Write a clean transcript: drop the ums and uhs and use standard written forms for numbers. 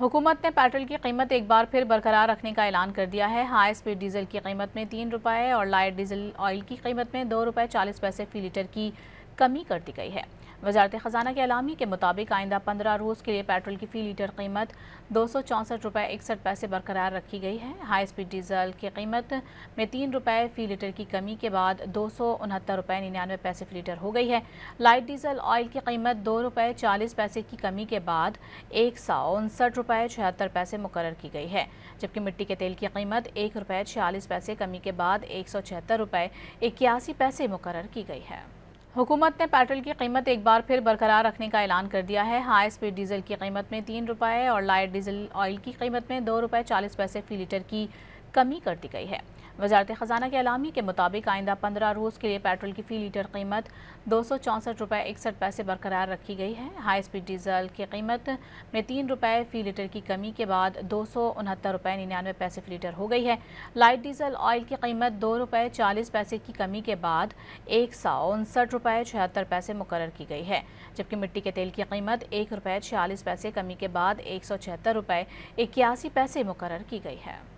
हुकूमत ने पेट्रोल की कीमत एक बार फिर बरकरार रखने का ऐलान कर दिया है। हाई स्पीड डीजल की कीमत में 3 रुपये और लाइट डीजल ऑयल की कीमत में 2 रुपये 40 पैसे फी लीटर की कमी कर दी गई है। वजारत ख़जाना के एलामी के मुताबिक आइंदा 15 रोज़ के लिए पेट्रोल की फ़ी लीटर कीमत 264 रुपये 61 पैसे बरकरार रखी गई है। हाई स्पीड डीजल की कीमत में 3 रुपये फ़ी लीटर की कमी के बाद 269 रुपये 99 पैसे फ़ी लीटर हो गई है। लाइट डीजल ऑयल की कीमत 2 रुपये 40 पैसे की कमी के बाद 159 रुपये 76 पैसे मुकर्रर की गई है, जबकि मिट्टी के तेल की कीमत 1 रुपये 46 पैसे कमी के बाद 176 रुपये 81 पैसे मुकर्रर की गई है। हुकूमत ने पेट्रोल की कीमत एक बार फिर बरकरार रखने का ऐलान कर दिया है। हाई स्पीड डीजल की कीमत में 3 रुपये और लाइट डीजल ऑयल की कीमत में 2 रुपये 40 पैसे फी लीटर की कमी कर दी गई है। वजारत ख़जाना के एलामी के मुताबिक आइंदा 15 रोज़ के लिए पेट्रोल की फ़ी लीटर कीमत 264 रुपये 61 पैसे बरकरार रखी गई है। हाई स्पीड डीजल की कीमत में 3 रुपये फ़ी लीटर की कमी के बाद 269 रुपये 99 पैसे फ़ी लीटर हो गई है। लाइट डीजल ऑयल की कीमत 2 रुपये 40 पैसे की कमी के बाद 159 रुपये 76 पैसे मुकर्रर की गई है, जबकि मिट्टी के तेल की कीमत 1 रुपये 46 पैसे कमी के बाद 176 रुपये 81 पैसे मुकर्रर की गई है।